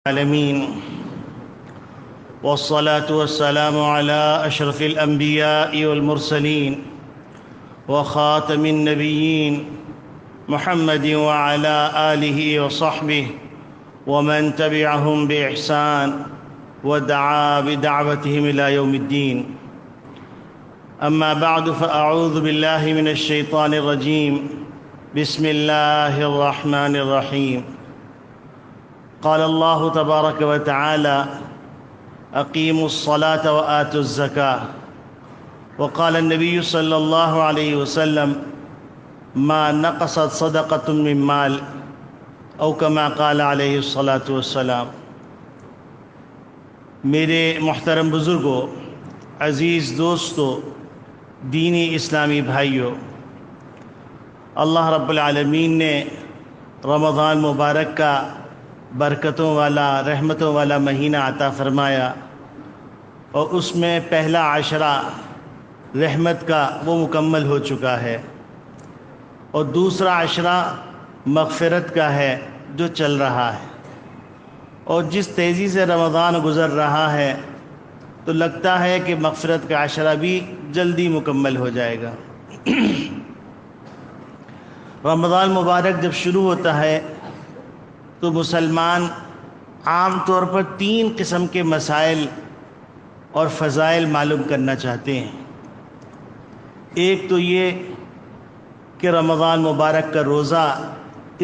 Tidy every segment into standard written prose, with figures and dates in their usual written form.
العالمين والصلاة والسلام على أشرف الأنبياء والمرسلين وخاتم النبيين محمد وعلى آله وصحبه ومن تبعهم بإحسان ودعا بدعوتهم إلى يوم الدين. أما بعد فأعوذ بالله من الشيطان الرجيم. بسم الله الرحمن الرحيم. قال الله تبارك وتعالى: أقيموا الصلاة وآتوا الزكاة. وقال النبي صلى الله عليه وسلم: ما نقصت صدقة من مال، أو كما قال عليه الصلاة والسلام. میرے محترم بزرگوں، عزیز دوستو، دینی اسلامی بھائیوں، اللہ رب العالمین نے رمضان مبارک کا برکتوں والا، رحمتوں والا مہینہ عطا فرمایا، اور اس میں پہلا عشرہ رحمت کا وہ مکمل ہو چکا ہے، اور دوسرا عشرہ مغفرت کا ہے جو چل رہا ہے. اور جس تیزی سے رمضان گزر رہا ہے تو لگتا ہے کہ مغفرت کا عشرہ بھی جلدی مکمل ہو جائے گا. رمضان مبارک جب شروع ہوتا ہے تو مسلمان عام طور پر 3 قسم کے مسائل اور فضائل معلوم کرنا چاہتے ہیں. ایک تو یہ کہ رمضان مبارک کا روزہ،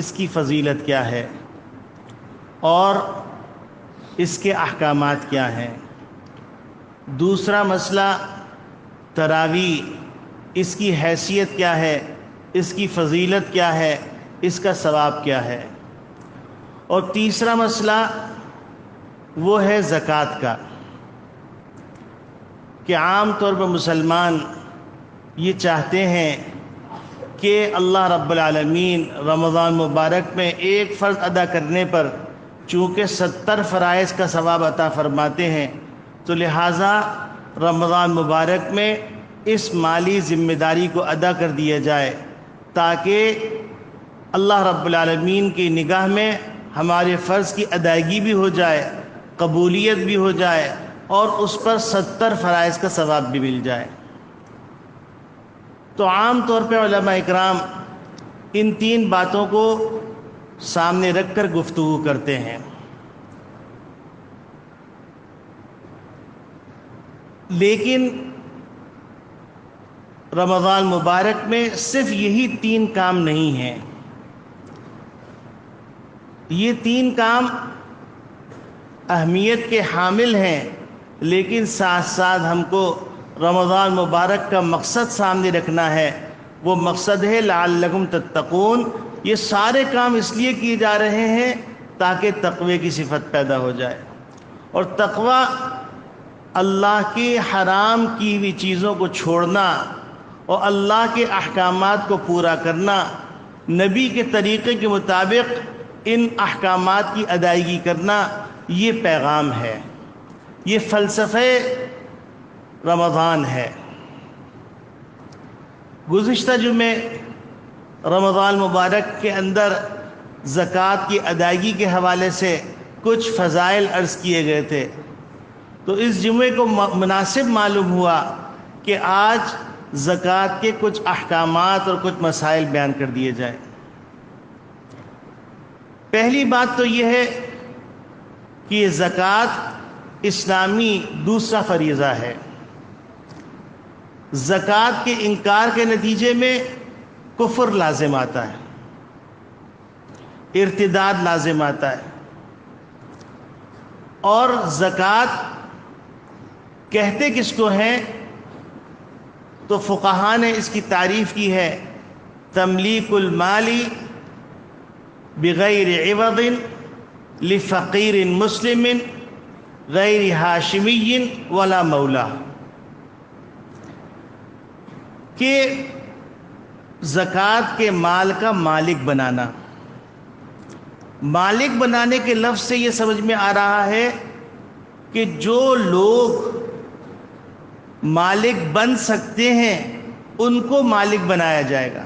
اس کی فضیلت کیا ہے اور اس کے احکامات کیا ہیں. دوسرا مسئلہ تراویح، اس کی حیثیت کیا ہے، اس کی فضیلت کیا ہے، اس کا ثواب کیا ہے. اور تیسرا مسئلہ وہ ہے زکوٰۃ کا، کہ عام طور پر مسلمان یہ چاہتے ہیں کہ اللہ رب العالمین رمضان مبارک میں ایک فرض ادا کرنے پر چونکہ 70 فرائض کا ثواب عطا فرماتے ہیں، تو لہٰذا رمضان مبارک میں اس مالی ذمہ داری کو ادا کر دیا جائے، تاکہ اللہ رب العالمین کی نگاہ میں ہمارے فرض کی ادائیگی بھی ہو جائے، قبولیت بھی ہو جائے، اور اس پر 70 فرائض کا ثواب بھی مل جائے. تو عام طور پہ علماء اکرام ان 3 باتوں کو سامنے رکھ کر گفتگو کرتے ہیں. لیکن رمضان مبارک میں صرف یہی 3 کام نہیں ہیں. یہ 3 کام اہمیت کے حامل ہیں، لیکن ساتھ ساتھ ہم کو رمضان مبارک کا مقصد سامنے رکھنا ہے. وہ مقصد ہے لعلکم تتقون. یہ سارے کام اس لیے کیے جا رہے ہیں تاکہ تقوی کی صفت پیدا ہو جائے. اور تقوی اللہ کی حرام کی ہوئی چیزوں کو چھوڑنا اور اللہ کے احکامات کو پورا کرنا، نبی کے طریقے کے مطابق ان احکامات کی ادائیگی کرنا، یہ پیغام ہے، یہ فلسفہ رمضان ہے. گزشتہ جمعے رمضان مبارک کے اندر زکوٰۃ کی ادائیگی کے حوالے سے کچھ فضائل عرض کیے گئے تھے، تو اس جمعے کو مناسب معلوم ہوا کہ آج زکوٰۃ کے کچھ احکامات اور کچھ مسائل بیان کر دیے جائیں. پہلی بات تو یہ ہے کہ یہ زکوٰۃ اسلامی دوسرا فریضہ ہے. زکوٰۃ کے انکار کے نتیجے میں کفر لازم آتا ہے، ارتداد لازم آتا ہے. اور زکوٰۃ کہتے کس کو ہیں؟ تو فقہاء نے اس کی تعریف کی ہے: تملیک المال بغیر عوض لفقیر مسلم غیر ہاشمی ولا مولا. کہ زکوٰۃ کے مال کا مالک بنانا. مالک بنانے کے لفظ سے یہ سمجھ میں آ رہا ہے کہ جو لوگ مالک بن سکتے ہیں ان کو مالک بنایا جائے گا،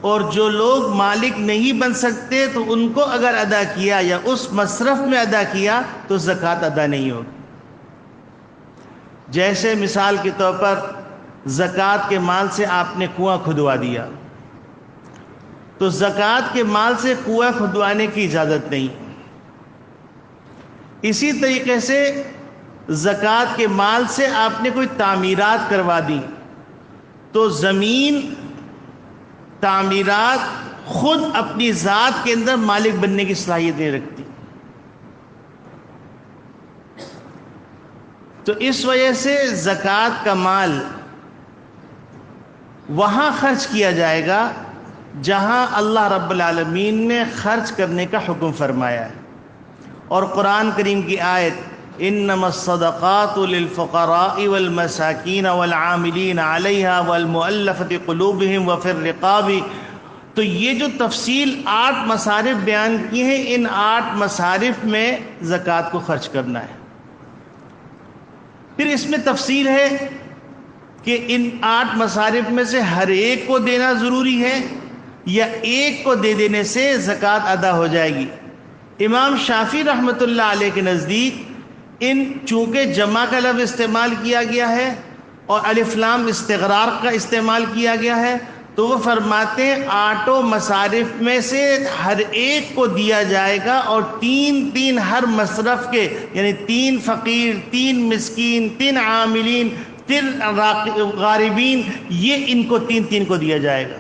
اور جو لوگ مالک نہیں بن سکتے تو ان کو اگر ادا کیا یا اس مصرف میں ادا کیا تو زکوٰۃ ادا نہیں ہوگی۔ جیسے مثال کے طور پر زکوٰۃ کے مال سے آپ نے کنواں کھدوا دیا، تو زکوٰۃ کے مال سے کنواں کھدوانے کی اجازت نہیں۔ اسی طریقے سے زکوٰۃ کے مال سے آپ نے کوئی تعمیرات کروا دی تو زمین تعمیرات خود اپنی ذات کے اندر مالک بننے کی صلاحیت نہیں رکھتی، تو اس وجہ سے زکوٰۃ کا مال وہاں خرچ کیا جائے گا جہاں اللہ رب العالمین نے خرچ کرنے کا حکم فرمایا ہے۔ اور قرآن کریم کی آیت انما الصدقات للفقراء والمساکین والعاملین علیہا والمؤلفۃ قلوبہم وفی الرقاب، تو یہ جو تفصیل 8 مصارف بیان کی ہیں، ان 8 مصارف میں زکوٰۃ کو خرچ کرنا ہے۔ پھر اس میں تفصیل ہے کہ ان 8 مصارف میں سے ہر ایک کو دینا ضروری ہے یا ایک کو دے دینے سے زکوٰۃ ادا ہو جائے گی۔ امام شافعی رحمۃ اللہ علیہ کے نزدیک چونکہ جمع کا لفظ استعمال کیا گیا ہے اور الف لام استغراق کا استعمال کیا گیا ہے، تو وہ فرماتے ہیں 8 مصارف میں سے ہر ایک کو دیا جائے گا، اور 3 ہر مصرف کے، یعنی 3 فقیر، 3 مسکین، 3 عاملین، 3 غاربین، یہ ان کو 3 کو دیا جائے گا۔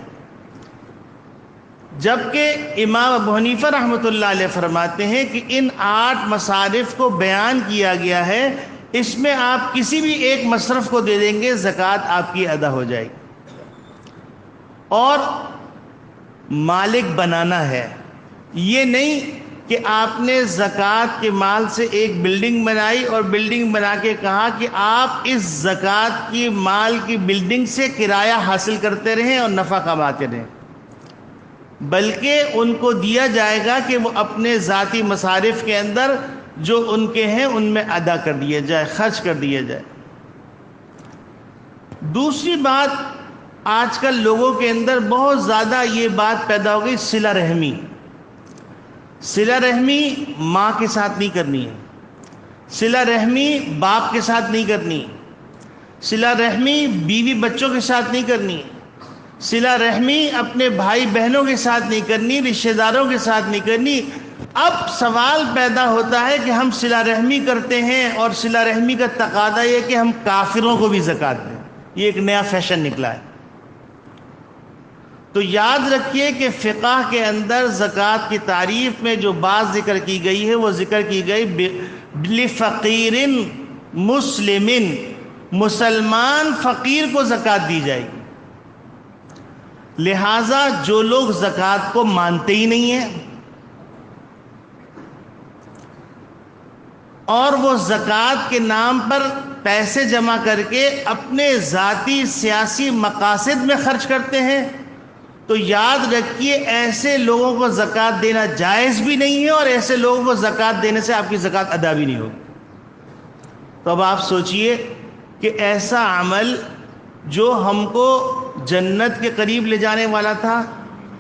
جبکہ امام ابو حنیفہ رحمۃ اللہ علیہ فرماتے ہیں کہ ان 8 مصارف کو بیان کیا گیا ہے، اس میں آپ کسی بھی ایک مصرف کو دے دیں گے، زکوٰۃ آپ کی ادا ہو جائے گی۔ اور مالک بنانا ہے، یہ نہیں کہ آپ نے زکوٰۃ کے مال سے ایک بلڈنگ بنائی اور بلڈنگ بنا کے کہا کہ آپ اس زکوٰۃ کی مال کی بلڈنگ سے کرایہ حاصل کرتے رہیں اور نفع کماتے رہیں، بلکہ ان کو دیا جائے گا کہ وہ اپنے ذاتی مصارف کے اندر جو ان کے ہیں ان میں ادا کر دیا جائے، خرچ کر دیا جائے۔ دوسری بات، آج کل لوگوں کے اندر بہت زیادہ یہ بات پیدا ہو گئی، صلہ رحمی۔ صلہ رحمی ماں کے ساتھ نہیں کرنی ہے، صلہ رحمی باپ کے ساتھ نہیں کرنی، صلہ رحمی بیوی بچوں کے ساتھ نہیں کرنی، صلہ رحمی اپنے بھائی بہنوں کے ساتھ نہیں کرنی، رشتہ داروں کے ساتھ نہیں کرنی۔ اب سوال پیدا ہوتا ہے کہ ہم صلہ رحمی کرتے ہیں اور صلہ رحمی کا تقاضا یہ کہ ہم کافروں کو بھی زکوٰۃ دیں، یہ ایک نیا فیشن نکلا ہے۔ تو یاد رکھیے کہ فقہ کے اندر زکوٰۃ کی تعریف میں جو بات ذکر کی گئی ہے وہ ذکر کی گئی لفقیر مسلم، مسلمان فقیر کو زکوٰۃ دی جائے گی۔ لہٰذا جو لوگ زکوٰۃ کو مانتے ہی نہیں ہیں اور وہ زکوٰۃ کے نام پر پیسے جمع کر کے اپنے ذاتی سیاسی مقاصد میں خرچ کرتے ہیں، تو یاد رکھیے ایسے لوگوں کو زکوٰۃ دینا جائز بھی نہیں ہے، اور ایسے لوگوں کو زکوٰۃ دینے سے آپ کی زکوٰۃ ادا بھی نہیں ہوگی۔ تو اب آپ سوچئے کہ ایسا عمل جو ہم کو جنت کے قریب لے جانے والا تھا،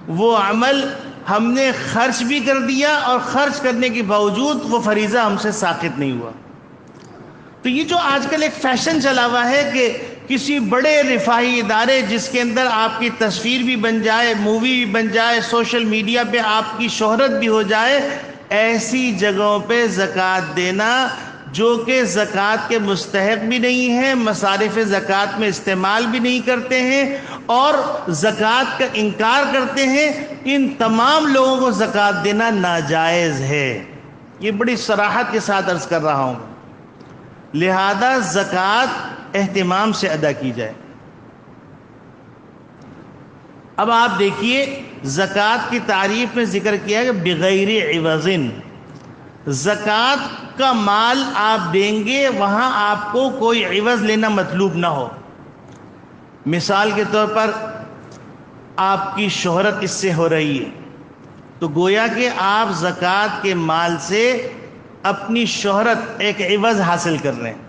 وہ عمل ہم نے خرچ بھی کر دیا، اور خرچ کرنے کے باوجود وہ فریضہ ہم سے ساقط نہیں ہوا۔ تو یہ جو آج کل ایک فیشن چلا ہوا ہے کہ کسی بڑے رفاہی ادارے جس کے اندر آپ کی تصویر بھی بن جائے، مووی بھی بن جائے، سوشل میڈیا پہ آپ کی شہرت بھی ہو جائے، ایسی جگہوں پہ زکوٰۃ دینا جو کہ زکوٰۃ کے مستحق بھی نہیں ہیں، مصارف زکوٰۃ میں استعمال بھی نہیں کرتے ہیں اور زکوٰۃ کا انکار کرتے ہیں، ان تمام لوگوں کو زکوٰۃ دینا ناجائز ہے۔ یہ بڑی صراحت کے ساتھ عرض کر رہا ہوں۔ لہذا زکوٰۃ اہتمام سے ادا کی جائے۔ اب آپ دیکھیے زکوٰۃ کی تعریف میں ذکر کیا کہ بغیر عوض، زکوٰۃ کا مال آپ دیں گے وہاں آپ کو کوئی عوض لینا مطلوب نہ ہو۔ مثال کے طور پر آپ کی شہرت اس سے ہو رہی ہے تو گویا کہ آپ زکوٰۃ کے مال سے اپنی شہرت ایک عوض حاصل کر رہے ہیں،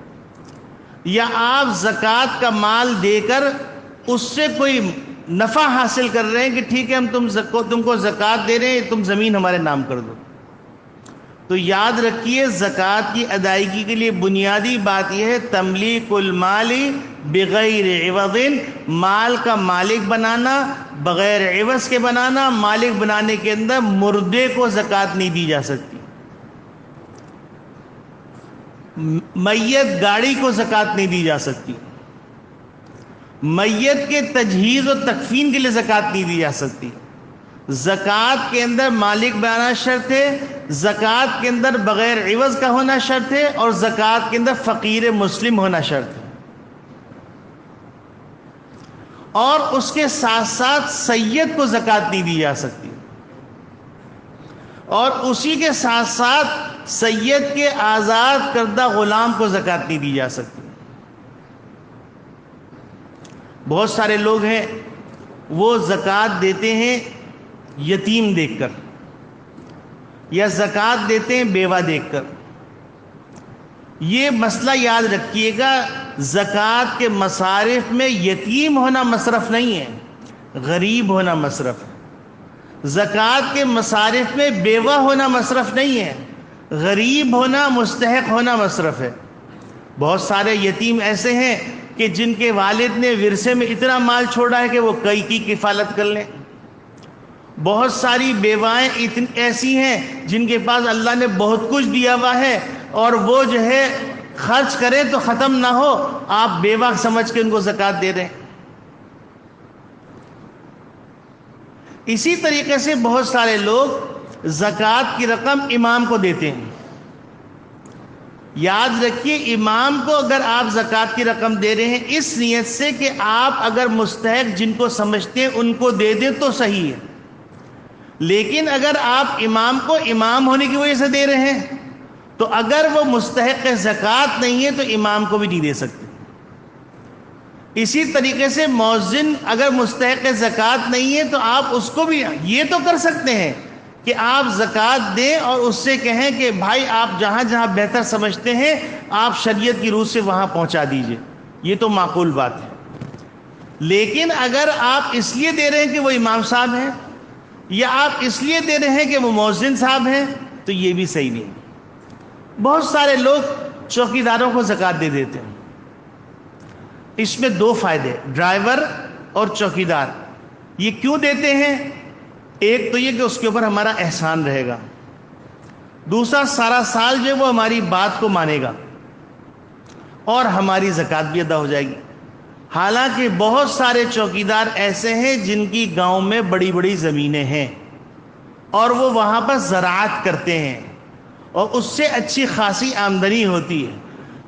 یا آپ زکوٰۃ کا مال دے کر اس سے کوئی نفع حاصل کر رہے ہیں کہ ٹھیک ہے ہم تم کو زکوٰۃ دے رہے ہیں، تم زمین ہمارے نام کر دو. تو یاد رکھیے زکوٰۃ کی ادائیگی کے لیے بنیادی بات یہ ہے تملیک المال بغیر عوض، مال کا مالک بنانا بغیر عوض کے بنانا. مالک بنانے کے اندر مردے کو زکوٰۃ نہیں دی جا سکتی، میت گاڑی کو زکوٰۃ نہیں دی جا سکتی، میت کے تجہیز و تکفین کے لیے زکوٰۃ نہیں دی جا سکتی. زکوٰۃ کے اندر مالک بنانا شرط ہے، زکوٰۃ کے اندر بغیر عوض کا ہونا شرط ہے، اور زکوٰۃ کے اندر فقیر مسلم ہونا شرط ہے. اور اس کے ساتھ ساتھ سید کو زکوٰۃ نہیں دی جا سکتی، اور اسی کے ساتھ ساتھ سید کے آزاد کردہ غلام کو زکوٰۃ نہیں دی جا سکتی. بہت سارے لوگ ہیں وہ زکوٰۃ دیتے ہیں یتیم دیکھ کر، یا زکوٰۃ دیتے ہیں بیوہ دیکھ کر. یہ مسئلہ یاد رکھیے گا، زکوٰۃ کے مصارف میں یتیم ہونا مصرف نہیں ہے، غریب ہونا مصرف ہے. زکوٰۃ کے مصارف میں بیوہ ہونا مصرف نہیں ہے، غریب ہونا مستحق ہونا مصرف ہے. بہت سارے یتیم ایسے ہیں کہ جن کے والد نے ورثے میں اتنا مال چھوڑا ہے کہ وہ کئی کی کفالت کر لیں. بہت ساری بیوائیں ایسی ہیں جن کے پاس اللہ نے بہت کچھ دیا ہوا ہے، اور وہ جو ہے خرچ کریں تو ختم نہ ہو، آپ بیوہ سمجھ کے ان کو زکوٰۃ دے رہے ہیں. اسی طریقے سے بہت سارے لوگ زکوٰۃ کی رقم امام کو دیتے ہیں. یاد رکھیے امام کو اگر آپ زکوٰۃ کی رقم دے رہے ہیں اس نیت سے کہ آپ اگر مستحق جن کو سمجھتے ہیں ان کو دے دیں تو صحیح ہے، لیکن اگر آپ امام کو امام ہونے کی وجہ سے دے رہے ہیں تو اگر وہ مستحق زکوٰۃ نہیں ہے تو امام کو بھی نہیں دے سکتے. اسی طریقے سے مؤذن اگر مستحق زکوٰۃ نہیں ہے تو آپ اس کو بھی یہ تو کر سکتے ہیں کہ آپ زکوٰۃ دیں اور اس سے کہیں کہ بھائی آپ جہاں جہاں بہتر سمجھتے ہیں آپ شریعت کی روح سے وہاں پہنچا دیجئے، یہ تو معقول بات ہے. لیکن اگر آپ اس لیے دے رہے ہیں کہ وہ امام صاحب ہیں، یا آپ اس لیے دے رہے ہیں کہ وہ مؤذن صاحب ہیں، تو یہ بھی صحیح نہیں. بہت سارے لوگ چوکیداروں کو زکوٰۃ دے دیتے ہیں. اس میں دو فائدے، ڈرائیور اور چوکیدار. یہ کیوں دیتے ہیں؟ ایک تو یہ کہ اس کے اوپر ہمارا احسان رہے گا، دوسرا سارا سال جو وہ ہماری بات کو مانے گا اور ہماری زکوٰۃ بھی ادا ہو جائے گی. حالانکہ بہت سارے چوکیدار ایسے ہیں جن کی گاؤں میں بڑی بڑی زمینیں ہیں اور وہ وہاں پر زراعت کرتے ہیں اور اس سے اچھی خاصی آمدنی ہوتی ہے،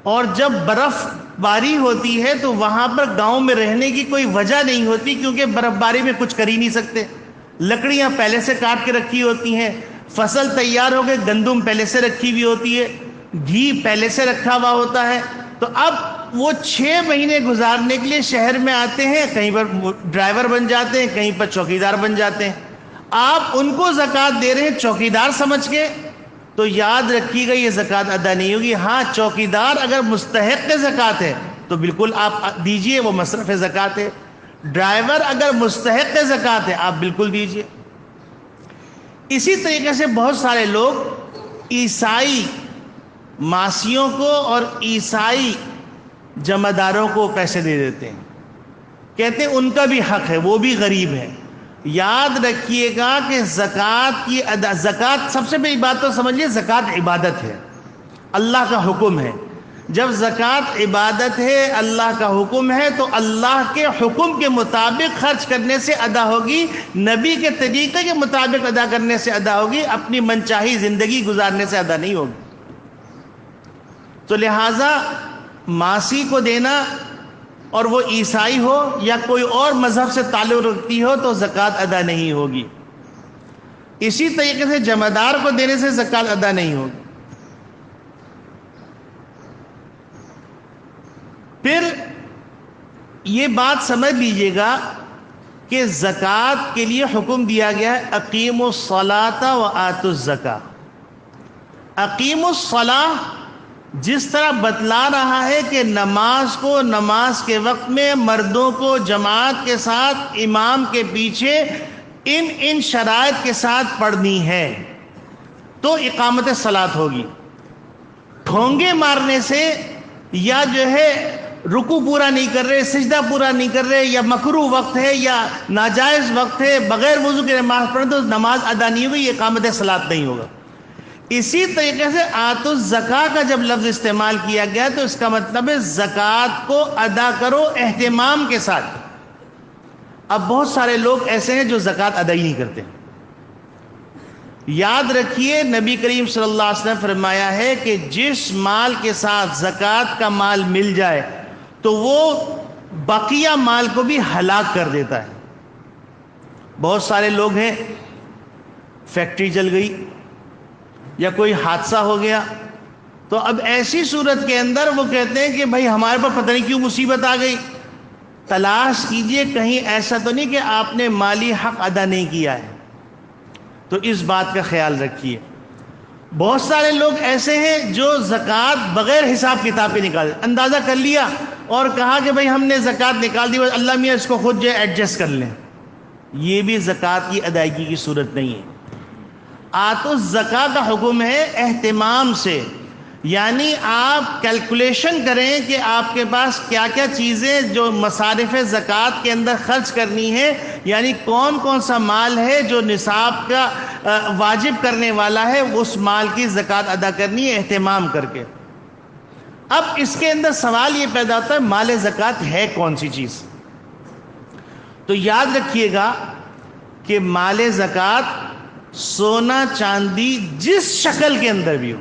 اور جب برف باری ہوتی ہے تو وہاں پر گاؤں میں رہنے کی کوئی وجہ نہیں ہوتی، کیونکہ برف باری میں کچھ کر ہی نہیں سکتے. لکڑیاں پہلے سے کاٹ کے رکھی ہوتی ہیں، فصل تیار ہو گئے، گندم پہلے سے رکھی ہوئی ہوتی ہے، گھی پہلے سے رکھا ہوا ہوتا ہے. تو اب وہ 6 مہینے گزارنے کے لیے شہر میں آتے ہیں، کہیں پر ڈرائیور بن جاتے ہیں، کہیں پر چوکیدار بن جاتے ہیں. آپ ان کو زکوٰۃ دے رہے ہیں چوکیدار سمجھ کے، تو یاد رکھیے گا یہ زکوٰۃ ادا نہیں ہوگی. ہاں چوکیدار اگر مستحق زکوٰۃ ہے تو بالکل آپ دیجئے، وہ مصرف زکوٰۃ ہے. ڈرائیور اگر مستحق زکوٰۃ ہے آپ بالکل دیجئے. اسی طریقے سے بہت سارے لوگ عیسائی ماسیوں کو اور عیسائی جمعداروں کو پیسے دے دیتے ہیں، کہتے ہیں ان کا بھی حق ہے، وہ بھی غریب ہے. یاد رکھیے گا کہ زکوٰۃ سب سے بڑی بات تو سمجھیے، زکوٰۃ عبادت ہے، اللہ کا حکم ہے. جب زکوٰۃ عبادت ہے، اللہ کا حکم ہے، تو اللہ کے حکم کے مطابق خرچ کرنے سے ادا ہوگی، نبی کے طریقے کے مطابق ادا کرنے سے ادا ہوگی، اپنی منچاہی زندگی گزارنے سے ادا نہیں ہوگی. تو لہٰذا ماسی کو دینا، اور وہ عیسائی ہو یا کوئی اور مذہب سے تعلق رکھتی ہو، تو زکوٰۃ ادا نہیں ہوگی. اسی طریقے سے جمعدار کو دینے سے زکوٰۃ ادا نہیں ہوگی. پھر یہ بات سمجھ لیجئے گا کہ زکوٰۃ کے لیے حکم دیا گیا ہے اقیموا الصلاۃ وآتوا الزکاۃ. اقیموا الصلاۃ جس طرح بتلا رہا ہے کہ نماز کو نماز کے وقت میں مردوں کو جماعت کے ساتھ امام کے پیچھے ان شرائط کے ساتھ پڑھنی ہے تو اقامت صلاۃ ہوگی۔ ٹھونگے مارنے سے یا جو ہے رکوع پورا نہیں کر رہے، سجدہ پورا نہیں کر رہے، یا مکروہ وقت ہے یا ناجائز وقت ہے، بغیر وضو کے نماز پڑھیں تو نماز ادا نہیں ہوگی، اقامت صلاۃ نہیں ہوگا۔ اسی طریقے سے آتوا الزکاۃ کا جب لفظ استعمال کیا گیا تو اس کا مطلب ہے زکوٰۃ کو ادا کرو اہتمام کے ساتھ۔ اب بہت سارے لوگ ایسے ہیں جو زکوٰۃ ادا ہی نہیں کرتے۔ یاد رکھیے نبی کریم صلی اللہ علیہ وسلم نے فرمایا ہے کہ جس مال کے ساتھ زکوٰۃ کا مال مل جائے تو وہ بقیہ مال کو بھی ہلاک کر دیتا ہے۔ بہت سارے لوگ ہیں، فیکٹری جل گئی یا کوئی حادثہ ہو گیا تو اب ایسی صورت کے اندر وہ کہتے ہیں کہ بھائی ہمارے پر پتہ نہیں کیوں مصیبت آ گئی۔ تلاش کیجئے کہیں ایسا تو نہیں کہ آپ نے مالی حق ادا نہیں کیا ہے، تو اس بات کا خیال رکھیے۔ بہت سارے لوگ ایسے ہیں جو زکوٰۃ بغیر حساب کتاب کے نکال، اندازہ کر لیا اور کہا کہ بھائی ہم نے زکوٰۃ نکال دی، اللہ میاں اس کو خود جو ایڈجسٹ کر لیں۔ یہ بھی زکوٰۃ کی ادائیگی کی صورت نہیں ہے۔ آتوا الزکاۃ کا حکم ہے اہتمام سے، یعنی آپ کیلکولیشن کریں کہ آپ کے پاس کیا کیا چیزیں جو مصارف زکوٰۃ کے اندر خرچ کرنی ہے، یعنی کون کون سا مال ہے جو نصاب کا واجب کرنے والا ہے، اس مال کی زکوٰۃ ادا کرنی ہے اہتمام کر کے۔ اب اس کے اندر سوال یہ پیدا ہوتا ہے مال زکوٰۃ ہے کون سی چیز؟ تو یاد رکھیے گا کہ مال زکوٰۃ سونا چاندی جس شکل کے اندر بھی ہو،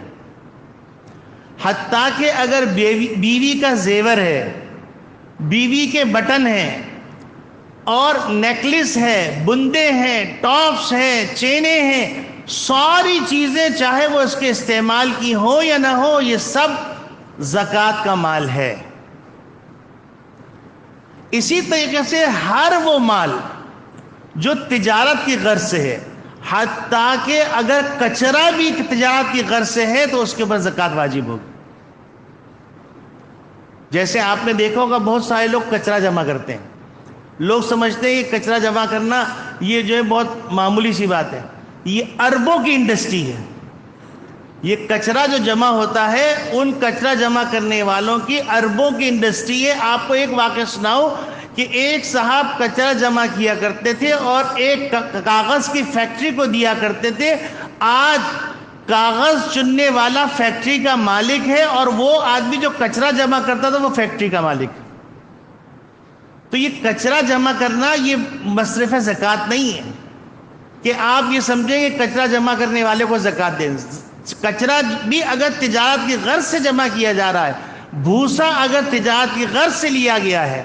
حتیٰ کہ اگر بیوی کا زیور ہے، بیوی کے بٹن ہیں اور نیکلس ہے، بندے ہیں، ٹاپس ہیں، چینیں ہیں، ساری چیزیں چاہے وہ اس کے استعمال کی ہو یا نہ ہو، یہ سب زکوٰۃ کا مال ہے۔ اسی طریقے سے ہر وہ مال جو تجارت کی غرض سے ہے، حتیٰ کہ اگر کچرا بھی تجارت کی غرض سے ہے تو اس کے اوپر زکوٰۃ واجب ہوگی۔ جیسے آپ نے دیکھا ہوگا بہت سارے لوگ کچرا جمع کرتے ہیں، لوگ سمجھتے ہیں کہ کچرا جمع کرنا یہ جو ہے بہت معمولی سی بات ہے، یہ اربوں کی انڈسٹری ہے۔ یہ کچرا جو جمع ہوتا ہے ان کچرا جمع کرنے والوں کی اربوں کی انڈسٹری ہے۔ آپ کو ایک واقعہ سناؤ کہ ایک صاحب کچرا جمع کیا کرتے تھے اور ایک کاغذ کی فیکٹری کو دیا کرتے تھے۔ آج کاغذ چننے والا فیکٹری کا مالک ہے اور وہ آدمی جو کچرا جمع کرتا تھا وہ فیکٹری کا مالک ہے۔ تو یہ کچرا جمع کرنا یہ مصرف زکوٰۃ نہیں ہے کہ آپ یہ سمجھیں کہ کچرا جمع کرنے والے کو زکوٰۃ دیں۔ کچرا بھی اگر تجارت کی غرض سے جمع کیا جا رہا ہے، بھوسا اگر تجارت کی غرض سے لیا گیا ہے،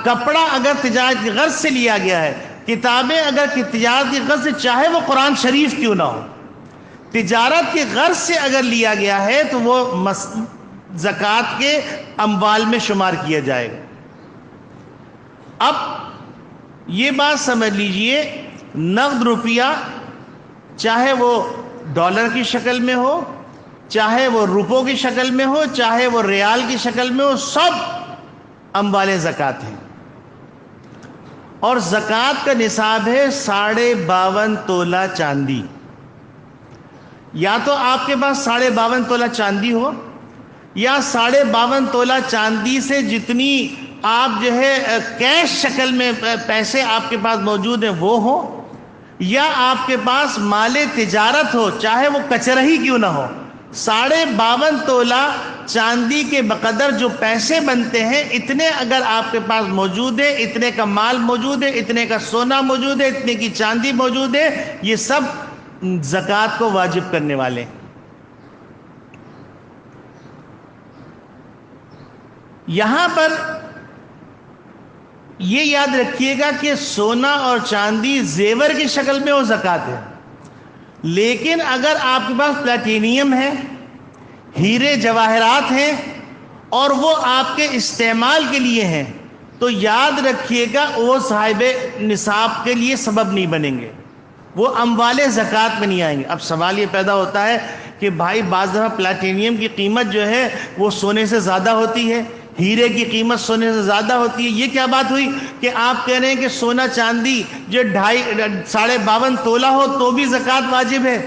کپڑا اگر تجارت کی غرض سے لیا گیا ہے، کتابیں اگر تجارت کی غرض سے، چاہے وہ قرآن شریف کیوں نہ ہو، تجارت کی غرض سے اگر لیا گیا ہے تو وہ زکوٰۃ کے اموال میں شمار کیا جائے گا۔ اب یہ بات سمجھ لیجئے، نقد روپیہ چاہے وہ ڈالر کی شکل میں ہو، چاہے وہ روپوں کی شکل میں ہو، چاہے وہ ریال کی شکل میں ہو، سب اموال زکوٰۃ ہیں۔ اور زکوٰۃ کا نصاب ہے 52.5 تولہ چاندی۔ یا تو آپ کے پاس 52.5 تولہ چاندی ہو، یا 52.5 تولہ چاندی سے جتنی آپ جو ہے کیش شکل میں پیسے آپ کے پاس موجود ہیں وہ ہو، یا آپ کے پاس مال تجارت ہو، چاہے وہ کچرا ہی کیوں نہ ہو۔ 52.5 تولہ چاندی کے بقدر جو پیسے بنتے ہیں، اتنے اگر آپ کے پاس موجود ہے، اتنے کا مال موجود ہے، اتنے کا سونا موجود ہے، اتنے کی چاندی موجود ہے، یہ سب زکوٰۃ کو واجب کرنے والے ہیں۔ یہاں پر یہ یاد رکھیے گا کہ سونا اور چاندی زیور کی شکل میں وہ زکوٰۃ ہے، لیکن اگر آپ کے پاس پلاٹینیم ہے، ہیرے جواہرات ہیں اور وہ آپ کے استعمال کے لیے ہیں، تو یاد رکھیے گا وہ صاحب نصاب کے لیے سبب نہیں بنیں گے، وہ اموال زکوٰۃ میں نہیں آئیں گے۔ اب سوال یہ پیدا ہوتا ہے کہ بھائی بعض دفعہ پلاٹینیم کی قیمت جو ہے وہ سونے سے زیادہ ہوتی ہے، ہیرے کی قیمت سونے سے زیادہ ہوتی ہے. یہ کیا بات ہوئی کہ آپ کہہ رہے ہیں کہ سونا چاندی جو 52.5 تولہ ہو تو بھی زکوٰۃ واجب ہے،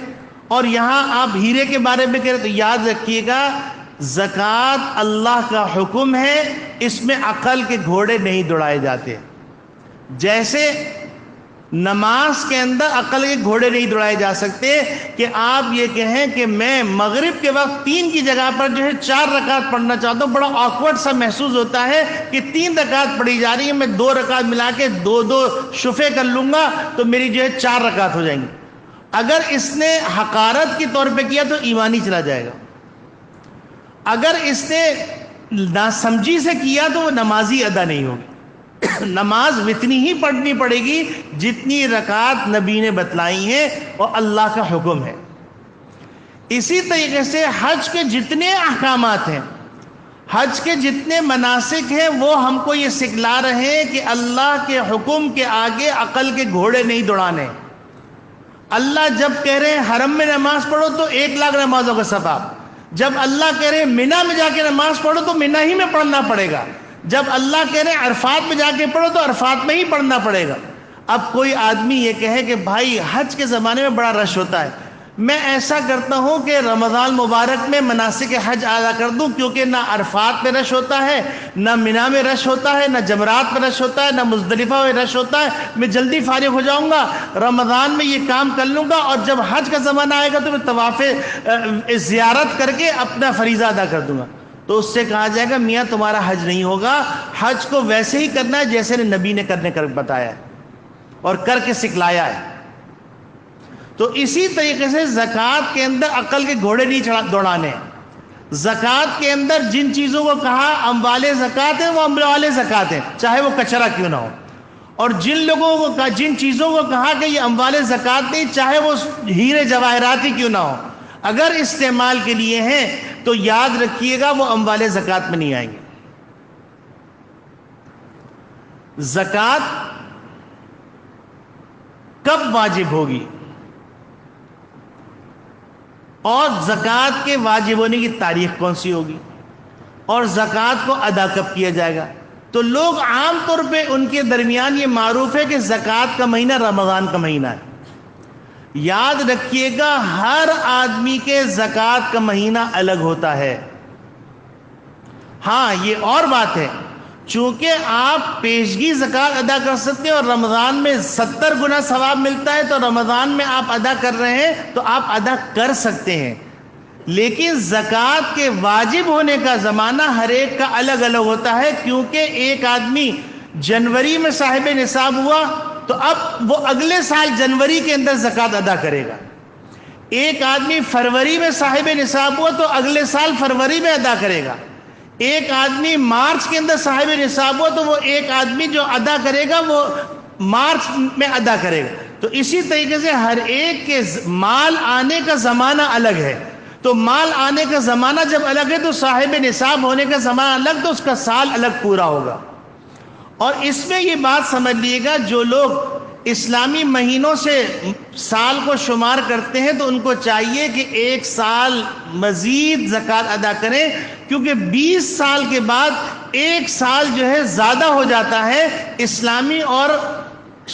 اور یہاں آپ ہیرے کے بارے میں کہہ رہے ہیں. تو یاد رکھیے گا زکوٰۃ اللہ کا حکم ہے، اس میں عقل کے گھوڑے نہیں دوڑائے جاتے. جیسے نماز کے اندر عقل کے گھوڑے نہیں دوڑائے جا سکتے کہ آپ یہ کہیں کہ میں مغرب کے وقت 3 کی جگہ پر جو ہے 4 رکعت پڑھنا چاہتا ہوں. بڑا آکورڈ سا محسوس ہوتا ہے کہ 3 رکعت پڑھی جا رہی ہے، میں 2 رکعت ملا کے 2 شفے کر لوں گا تو میری جو ہے 4 رکعت ہو جائیں گی. اگر اس نے حقارت کے طور پہ کیا تو ایمانی چلا جائے گا. اگر اس نے ناسمجھی سے کیا تو وہ نمازی ادا نہیں ہوگی. نماز اتنی ہی پڑھنی پڑے گی جتنی رکعات نبی نے بتلائی ہیں اور اللہ کا حکم ہے. اسی طریقے سے حج کے جتنے احکامات ہیں، حج کے جتنے مناسک ہیں، وہ ہم کو یہ سکھلا رہے ہیں کہ اللہ کے حکم کے آگے عقل کے گھوڑے نہیں دوڑانے. اللہ جب کہہ رہے ہیں حرم میں نماز پڑھو تو 1,00,000 نمازوں کا ثواب. جب اللہ کہہ رہے ہیں مینا میں جا کے نماز پڑھو تو مینا ہی میں پڑھنا پڑے گا. جب اللہ کہہ رہے ہیں عرفات میں جا کے پڑھو تو عرفات میں ہی پڑھنا پڑے گا. اب کوئی آدمی یہ کہے کہ بھائی حج کے زمانے میں بڑا رش ہوتا ہے، میں ایسا کرتا ہوں کہ رمضان مبارک میں مناسک حج ادا کر دوں، کیونکہ نہ عرفات میں رش ہوتا ہے، نہ مینا میں رش ہوتا ہے، نہ جمرات میں رش ہوتا ہے، نہ مزدلفہ میں رش ہوتا ہے. میں جلدی فارغ ہو جاؤں گا، رمضان میں یہ کام کر لوں گا، اور جب حج کا زمانہ آئے گا تو میں طواف زیارت کر کے اپنا فریضہ ادا کر دوں گا. تو اس سے کہا جائے گا میاں تمہارا حج نہیں ہوگا. حج کو ویسے ہی کرنا ہے جیسے نبی نے کرنے کا بتایا ہے اور کر کے سکھلایا ہے. تو اسی طریقے سے زکوٰۃ کے اندر عقل کے گھوڑے نہیں دوڑانے. زکوٰۃ کے اندر جن چیزوں کو کہا اموال زکوٰۃ ہیں وہ اموال زکوٰۃ ہیں، چاہے وہ کچرا کیوں نہ ہو. اور جن لوگوں کو کہا، جن چیزوں کو کہا کہ یہ اموال زکوٰۃ نہیں، چاہے وہ ہیرے جواہرات ہی کیوں نہ ہو، اگر استعمال کے لیے ہیں تو یاد رکھیے گا وہ اموال زکوٰۃ میں نہیں آئیں گے. زکوٰۃ کب واجب ہوگی اور زکوٰۃ کے واجب ہونے کی تاریخ کون سی ہوگی اور زکوٰۃ کو ادا کب کیا جائے گا؟ تو لوگ عام طور پہ ان کے درمیان یہ معروف ہے کہ زکوٰۃ کا مہینہ رمضان کا مہینہ ہے. یاد رکھیے گا ہر آدمی کے زکوٰۃ کا مہینہ الگ ہوتا ہے. ہاں یہ اور بات ہے، چونکہ آپ پیشگی زکوٰۃ ادا کر سکتے ہیں اور رمضان میں 70 گنا ثواب ملتا ہے، تو رمضان میں آپ ادا کر رہے ہیں تو آپ ادا کر سکتے ہیں. لیکن زکوٰۃ کے واجب ہونے کا زمانہ ہر ایک کا الگ الگ ہوتا ہے، کیونکہ ایک آدمی جنوری میں صاحب نصاب ہوا تو اب وہ اگلے سال جنوری کے اندر زکوٰۃ ادا کرے گا. ایک آدمی فروری میں صاحب نصاب ہوا تو اگلے سال فروری میں ادا کرے گا. ایک آدمی مارچ کے اندر صاحب نصاب ہوا تو وہ ایک آدمی جو ادا کرے گا وہ مارچ میں ادا کرے گا. تو اسی طریقے سے ہر ایک کے مال آنے کا زمانہ الگ ہے. تو مال آنے کا زمانہ جب الگ ہے تو صاحب نصاب ہونے کا زمانہ الگ، تو اس کا سال الگ پورا ہوگا. اور اس میں یہ بات سمجھ لیے گا، جو لوگ اسلامی مہینوں سے سال کو شمار کرتے ہیں تو ان کو چاہیے کہ 1 سال مزید زکوٰۃ ادا کریں، کیونکہ 20 سال کے بعد 1 سال جو ہے زیادہ ہو جاتا ہے اسلامی اور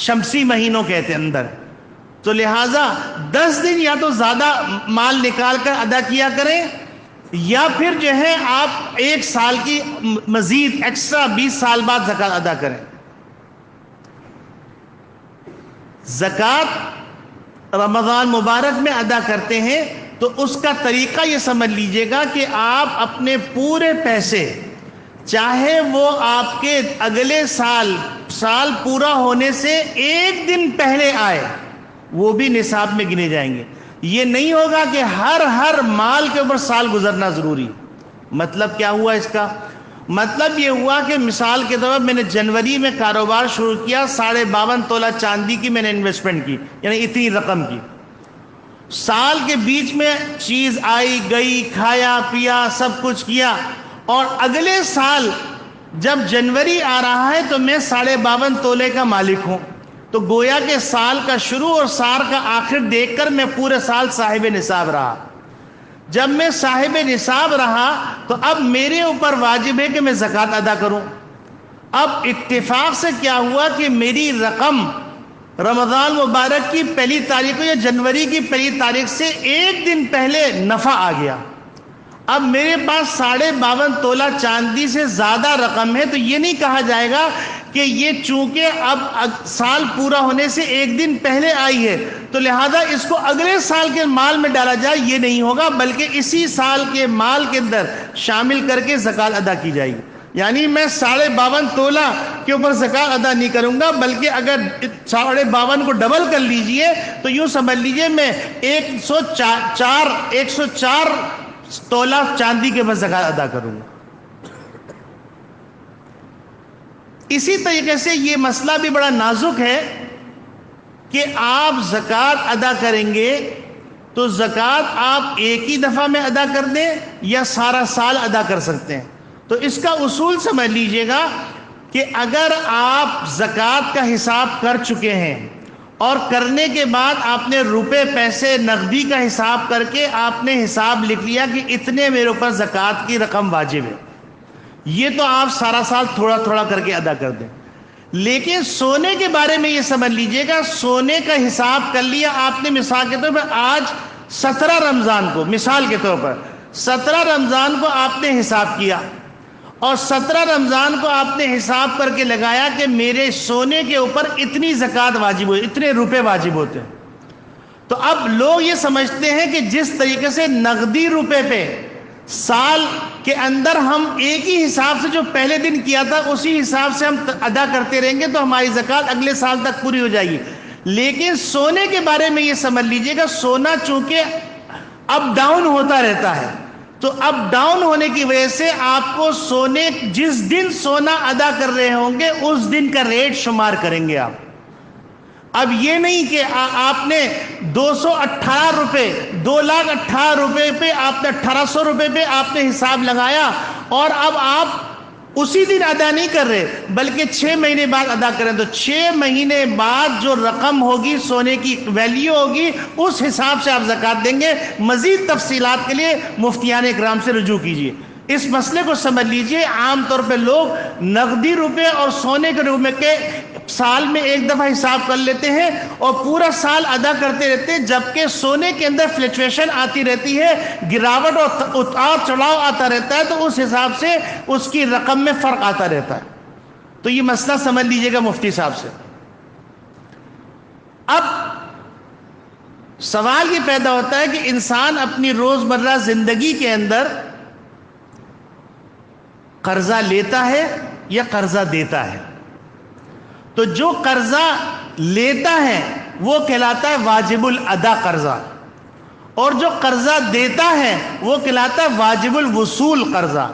شمسی مہینوں کے اندر. تو لہٰذا 10 دن یا تو زیادہ مال نکال کر ادا کیا کریں، یا پھر جو ہے آپ 1 سال کی مزید ایکسٹرا 20 سال بعد زکوٰۃ ادا کریں. زکوٰۃ رمضان مبارک میں ادا کرتے ہیں تو اس کا طریقہ یہ سمجھ لیجئے گا کہ آپ اپنے پورے پیسے، چاہے وہ آپ کے اگلے سال پورا ہونے سے 1 دن پہلے آئے، وہ بھی نصاب میں گنے جائیں گے. یہ نہیں ہوگا کہ ہر مال کے اوپر سال گزرنا ضروری. مطلب کیا ہوا اس کا؟ مطلب یہ ہوا کہ مثال کے طور پر میں نے جنوری میں کاروبار شروع کیا، 52.5 تولہ چاندی کی میں نے انویسٹمنٹ کی، یعنی اتنی رقم کی. سال کے بیچ میں چیز آئی گئی، کھایا پیا سب کچھ کیا، اور اگلے سال جب جنوری آ رہا ہے تو میں 52.5 تولے کا مالک ہوں. تو گویا کہ سال کا شروع اور سال کا آخر دیکھ کر میں پورے سال صاحب نصاب رہا. جب میں صاحب نصاب رہا تو اب میرے اوپر واجب ہے کہ میں زکوٰۃ ادا کروں۔ اب اتفاق سے کیا ہوا کہ میری رقم رمضان مبارک کی پہلی تاریخ کو یا جنوری کی پہلی تاریخ سے ایک دن پہلے نفع آ گیا۔ اب میرے پاس 52.5 تولہ چاندی سے زیادہ رقم ہے، تو یہ نہیں کہا جائے گا کہ یہ چونکہ اب سال پورا ہونے سے ایک دن پہلے آئی ہے تو لہذا اس کو اگلے سال کے مال میں ڈالا جائے، یہ نہیں ہوگا، بلکہ اسی سال کے مال کے اندر شامل کر کے زکوٰۃ ادا کی جائے گی۔ یعنی میں 52.5 تولہ کے اوپر زکوٰۃ ادا نہیں کروں گا، بلکہ اگر 52.5 کو ڈبل کر لیجئے تو یوں سمجھ لیجئے میں 104 تولہ چاندی کے اوپر زکوٰۃ ادا کروں گا۔ اسی طریقے سے یہ مسئلہ بھی بڑا نازک ہے کہ آپ زکوٰۃ ادا کریں گے تو زکوٰۃ آپ ایک ہی دفعہ میں ادا کر دیں یا سارا سال ادا کر سکتے ہیں۔ تو اس کا اصول سمجھ لیجئے گا کہ اگر آپ زکوٰۃ کا حساب کر چکے ہیں اور کرنے کے بعد آپ نے روپے پیسے نقدی کا حساب کر کے آپ نے حساب لکھ لیا کہ اتنے میرے اوپر زکوٰۃ کی رقم واجب ہے، یہ تو آپ سارا سال تھوڑا تھوڑا کر کے ادا کر دیں۔ لیکن سونے کے بارے میں یہ سمجھ لیجئے گا، سونے کا حساب کر لیا آپ نے، مثال کے طور پر آج 17 رمضان کو، مثال کے طور پر 17 رمضان کو آپ نے حساب کیا اور 17 رمضان کو آپ نے حساب کر کے لگایا کہ میرے سونے کے اوپر اتنی زکوٰۃ واجب ہوئی، اتنے روپے واجب ہوتے ہیں۔ تو اب لوگ یہ سمجھتے ہیں کہ جس طریقے سے نقدی روپے پہ سال کے اندر ہم ایک ہی حساب سے جو پہلے دن کیا تھا اسی حساب سے ہم ادا کرتے رہیں گے تو ہماری زکوٰۃ اگلے سال تک پوری ہو جائے گی۔ لیکن سونے کے بارے میں یہ سمجھ لیجئے گا، سونا چونکہ اپ ڈاؤن ہوتا رہتا ہے، تو اپ ڈاؤن ہونے کی وجہ سے آپ کو سونے، جس دن سونا ادا کر رہے ہوں گے اس دن کا ریٹ شمار کریں گے آپ۔ اب یہ نہیں کہ آپ نے 218 روپے 2,18,000 روپے پہ آپ نے 1,800 روپے پہ آپ نے حساب لگایا اور اب آپ اسی دن ادا نہیں کر رہے بلکہ 6 مہینے بعد ادا کریں، تو 6 مہینے بعد جو رقم ہوگی سونے کی ویلیو ہوگی اس حساب سے آپ زکوٰۃ دیں گے۔ مزید تفصیلات کے لیے مفتیان اکرام سے رجوع کیجیے۔ اس مسئلے کو سمجھ لیجئے، عام طور پہ لوگ نقدی روپے اور سونے کے روپے کے سال میں ایک دفعہ حساب کر لیتے ہیں اور پورا سال ادا کرتے رہتے ہیں، جبکہ سونے کے اندر فلیکچویشن آتی رہتی ہے، گراوٹ اور اتار چڑھاؤ آتا رہتا ہے، تو اس حساب سے اس کی رقم میں فرق آتا رہتا ہے۔ تو یہ مسئلہ سمجھ لیجئے گا مفتی صاحب سے۔ اب سوال یہ پیدا ہوتا ہے کہ انسان اپنی روزمرہ زندگی کے اندر قرضہ لیتا ہے یا قرضہ دیتا ہے؟ تو جو قرضہ لیتا ہے وہ کہلاتا ہے واجب الادا قرضہ، اور جو قرضہ دیتا ہے وہ کہلاتا ہے واجب الوصول قرضہ۔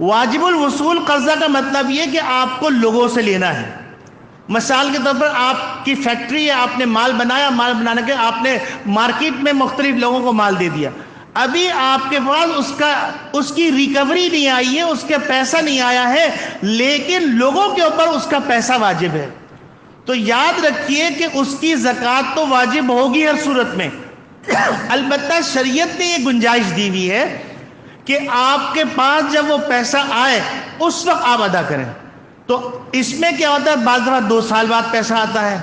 واجب الوصول قرضہ کا مطلب یہ کہ آپ کو لوگوں سے لینا ہے۔ مثال کے طور پر آپ کی فیکٹری ہے، آپ نے مال بنایا، مال بنانے کے آپ نے مارکیٹ میں مختلف لوگوں کو مال دے دیا، ابھی آپ کے پاس اس کی ریکوری نہیں آئی ہے، اس کا پیسہ نہیں آیا ہے، لیکن لوگوں کے اوپر اس کا پیسہ واجب ہے، تو یاد رکھیے کہ اس کی زکوٰۃ تو واجب ہوگی ہر صورت میں۔ البتہ شریعت نے یہ گنجائش دی ہوئی ہے کہ آپ کے پاس جب وہ پیسہ آئے اس وقت آپ ادا کریں۔ تو اس میں کیا ہوتا ہے، بعض دفعہ 2 سال بعد پیسہ آتا ہے،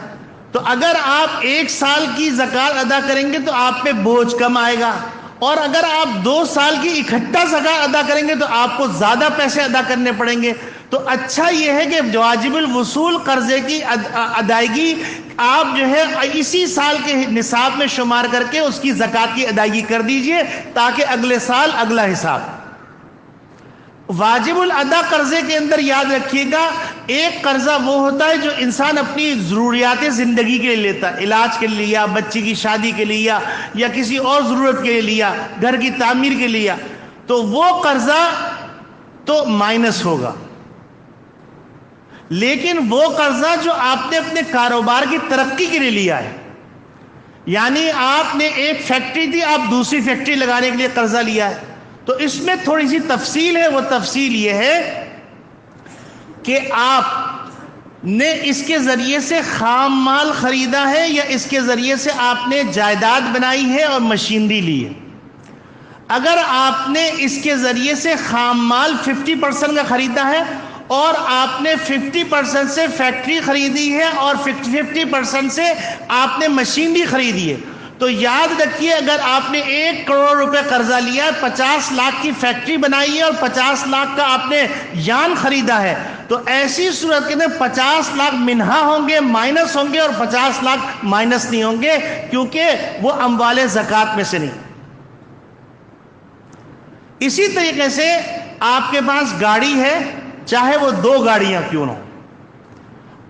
تو اگر آپ 1 سال کی زکوٰۃ ادا کریں گے تو آپ پہ بوجھ کم آئے گا، اور اگر آپ 2 سال کی اکٹھا زکوٰۃ ادا کریں گے تو آپ کو زیادہ پیسے ادا کرنے پڑیں گے۔ تو اچھا یہ ہے کہ واجب الوصول قرضے کی ادائیگی آپ جو ہے اسی سال کے نصاب میں شمار کر کے اس کی زکوٰۃ کی ادائیگی کر دیجئے تاکہ اگلے سال اگلا حساب۔ واجب الادا قرضے کے اندر یاد رکھیے گا، ایک قرضہ وہ ہوتا ہے جو انسان اپنی ضروریات زندگی کے لیے لیتا ہے، علاج کے لیے لیا، بچی کی شادی کے لیے یا کسی اور ضرورت کے لیے لیا، گھر کی تعمیر کے لیے، تو وہ قرضہ تو مائنس ہوگا۔ لیکن وہ قرضہ جو آپ نے اپنے کاروبار کی ترقی کے لیے لیا ہے، یعنی آپ نے ایک فیکٹری تھی، آپ دوسری فیکٹری لگانے کے لیے قرضہ لیا ہے، تو اس میں تھوڑی سی تفصیل ہے۔ وہ تفصیل یہ ہے کہ آپ نے اس کے ذریعے سے خام مال خریدا ہے یا اس کے ذریعے سے آپ نے جائیداد بنائی ہے اور مشینری لی ہے۔ اگر آپ نے اس کے ذریعے سے خام مال 50% کا خریدا ہے اور آپ نے 50% سے فیکٹری خریدی ہے اور 50% سے آپ نے مشینری خریدی ہے، تو یاد رکھیے اگر آپ نے 1 کروڑ روپے قرضہ لیا ہے، 50 لاکھ کی فیکٹری بنائی ہے اور 50 لاکھ کا آپ نے یان خریدا ہے، تو ایسی صورت کے اندر 50 لاکھ منہا ہوں گے، مائنس ہوں گے، اور 50 لاکھ مائنس نہیں ہوں گے، کیونکہ وہ اموال زکوٰۃ میں سے نہیں۔ اسی طریقے سے آپ کے پاس گاڑی ہے، چاہے وہ 2 گاڑیاں کیوں نہ ہو،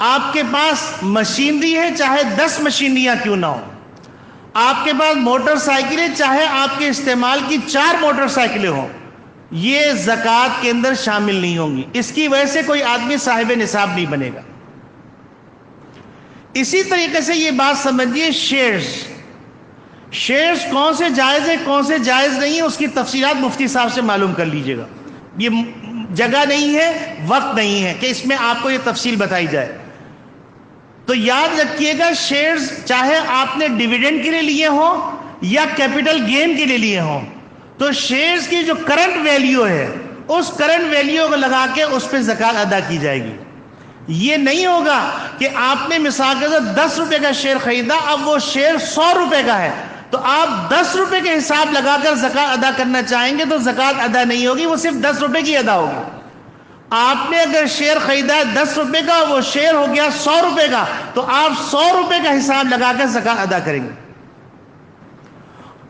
آپ کے پاس مشینری ہے، چاہے 10 مشینریاں کیوں نہ ہو، آپ کے پاس موٹر سائیکلیں، چاہے آپ کے استعمال کی 4 موٹر سائیکلیں ہوں، یہ زکوٰۃ کے اندر شامل نہیں ہوں گی۔ اس کی وجہ سے کوئی آدمی صاحب نصاب نہیں بنے گا۔ اسی طریقے سے یہ بات سمجھیے، شیئرز کون سے جائز ہیں کون سے جائز نہیں ہیں، اس کی تفصیلات مفتی صاحب سے معلوم کر لیجئے گا۔ یہ جگہ نہیں ہے، وقت نہیں ہے کہ اس میں آپ کو یہ تفصیل بتائی جائے۔ تو یاد رکھیے گا، شیئرز چاہے آپ نے ڈیویڈنڈ کے لیے لیے ہوں یا کیپٹل گین کے لیے لیے ہوں، تو شیئرز کی جو کرنٹ ویلیو ہے، اس کرنٹ ویلیو کو لگا کے اس پہ زکوٰۃ ادا کی جائے گی۔ یہ نہیں ہوگا کہ آپ نے مثال کے طور 10 روپے کا شیئر خریدا، اب وہ شیئر 100 روپے کا ہے، تو آپ 10 روپے کے حساب لگا کر زکوٰۃ ادا کرنا چاہیں گے تو زکوٰۃ ادا نہیں ہوگی، وہ صرف 10 روپے کی ادا ہوگی۔ آپ نے اگر شیئر خریدا ہے 10 روپے کا، وہ شیئر ہو گیا 100 روپے کا، تو آپ 100 روپے کا حساب لگا کر زکوٰۃ ادا کریں گے۔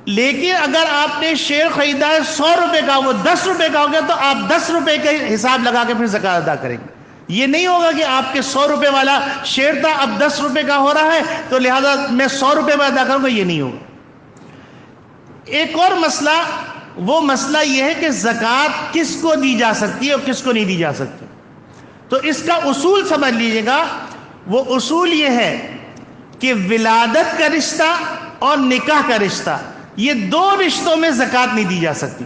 لیکن اگر آپ نے شیئر خریدا ہے 100 روپے کا، وہ 10 روپے کا ہو گیا، تو آپ 10 روپے کا حساب لگا کے پھر زکوٰۃ ادا کریں گے۔ یہ نہیں ہوگا کہ آپ کے 100 روپے والا شیئر تھا، اب 10 روپے کا ہو رہا ہے تو لہذا میں 100 روپے میں ادا کروں گا، یہ نہیں ہوگا۔ ایک اور مسئلہ، وہ مسئلہ یہ ہے کہ زکوٰۃ کس کو دی جا سکتی ہے اور کس کو نہیں دی جا سکتی۔ تو اس کا اصول سمجھ لیجیے گا، وہ اصول یہ ہے کہ ولادت کا رشتہ اور نکاح کا رشتہ، یہ 2 رشتوں میں زکوٰۃ نہیں دی جا سکتی۔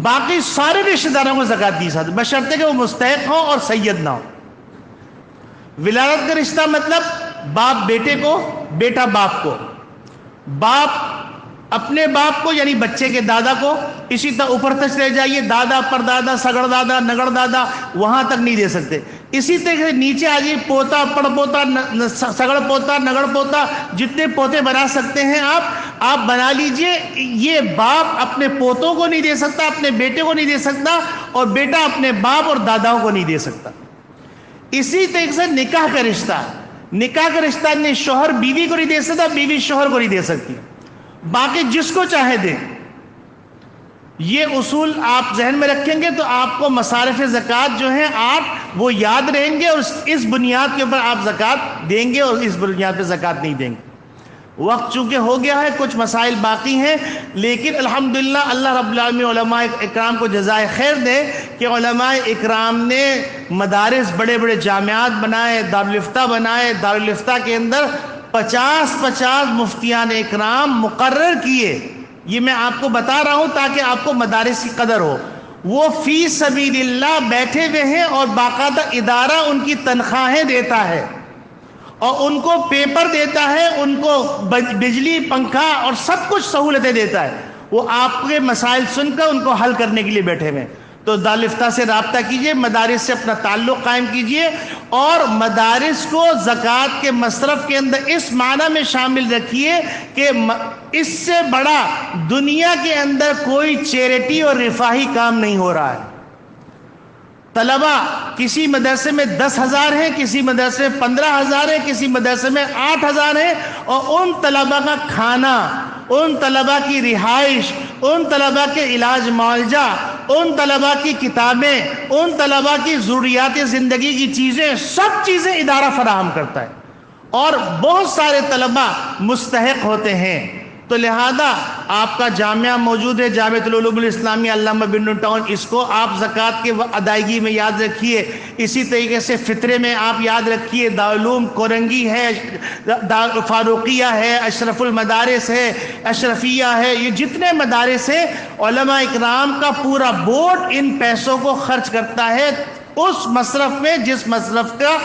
باقی سارے رشتہ داروں کو زکوٰۃ دی جاتی ہے، بشرطے کہ وہ مستحق ہوں اور سید نہ ہو۔ ولادت کا رشتہ مطلب باپ بیٹے کو، بیٹا باپ کو، باپ اپنے باپ کو یعنی بچے کے دادا کو، اسی طرح اوپر تک چلے جائیے، دادا پردادا سگڑ دادا نگڑ دادا، وہاں تک نہیں دے سکتے۔ اسی طرح سے نیچے آ جائیے، پوتا پڑ پوتا سگڑ پوتا نگڑ پوتا، جتنے پوتے بنا سکتے ہیں آپ بنا لیجئے۔ یہ باپ اپنے پوتوں کو نہیں دے سکتا، اپنے بیٹے کو نہیں دے سکتا، اور بیٹا اپنے باپ اور داداؤں کو نہیں دے سکتا۔ اسی طریقے سے نکاح کا رشتہ نے شوہر بیوی کو نہیں دے سکتا، بیوی شوہر کو نہیں دے سکتی، باقی جس کو چاہے دے۔ یہ اصول آپ ذہن میں رکھیں گے تو آپ کو مصارف زکوٰۃ جو ہیں 8 وہ یاد رہیں گے، اور اس بنیاد کے اوپر آپ زکوٰۃ دیں گے اور اس بنیاد پہ زکوٰۃ نہیں دیں گے۔ وقت چونکہ ہو گیا ہے، کچھ مسائل باقی ہیں، لیکن الحمدللہ اللہ رب العالمین علماء اکرام کو جزائے خیر دے کہ علماء اکرام نے مدارس، بڑے بڑے جامعات بنائے، دارالفتہ بنائے، دارالفتہ کے اندر 50 مفتیان اکرام مقرر کیے۔ یہ میں آپ کو بتا رہا ہوں تاکہ آپ کو مدارس کی قدر ہو۔ وہ فی سبیل اللہ بیٹھے ہوئے ہیں اور باقاعدہ ادارہ ان کی تنخواہیں دیتا ہے اور ان کو پیپر دیتا ہے، ان کو بجلی پنکھا اور سب کچھ سہولتیں دیتا ہے۔ وہ آپ کے مسائل سن کر ان کو حل کرنے کے لیے بیٹھے ہوئے ہیں۔ تو دارالفتہ سے رابطہ کیجئے، مدارس سے اپنا تعلق قائم کیجئے، اور مدارس کو زکوٰۃ کے مصرف کے اندر اس معنی میں شامل رکھیے کہ اس سے بڑا دنیا کے اندر کوئی چیریٹی اور رفاہی کام نہیں ہو رہا ہے۔ طلبہ کسی مدرسے میں 10,000 ہیں، کسی مدرسے میں 15,000 ہیں، کسی مدرسے میں 8,000 ہیں، اور ان طلبہ کا کھانا، ان طلبہ کی رہائش، ان طلبہ کے علاج معالجہ، ان طلبہ کی کتابیں، ان طلبہ کی ضروریات زندگی کی چیزیں، سب چیزیں ادارہ فراہم کرتا ہے، اور بہت سارے طلبہ مستحق ہوتے ہیں۔ تو لہذا آپ کا جامعہ موجود ہے، جامعۃ العلوم الاسلامیہ علامہ بن ٹاؤن، اس کو آپ زکوٰۃ کی ادائیگی میں یاد رکھیے۔ اسی طریقے سے فطرے میں آپ یاد رکھیے، دارالعلوم کورنگی ہے، فاروقیہ ہے، اشرف المدارس ہے، اشرفیہ ہے، یہ جتنے مدارس ہیں، علماء اکرام کا پورا بورڈ ان پیسوں کو خرچ کرتا ہے اس مصرف میں جس مصرف کا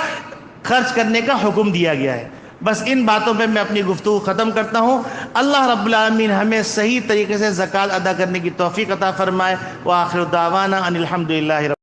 خرچ کرنے کا حکم دیا گیا ہے۔ بس ان باتوں پہ میں اپنی گفتگو ختم کرتا ہوں۔ اللہ رب العالمین ہمیں صحیح طریقے سے زکوٰۃ ادا کرنے کی توفیق عطا فرمائے۔ وآخر دعوانا ان الحمدللہ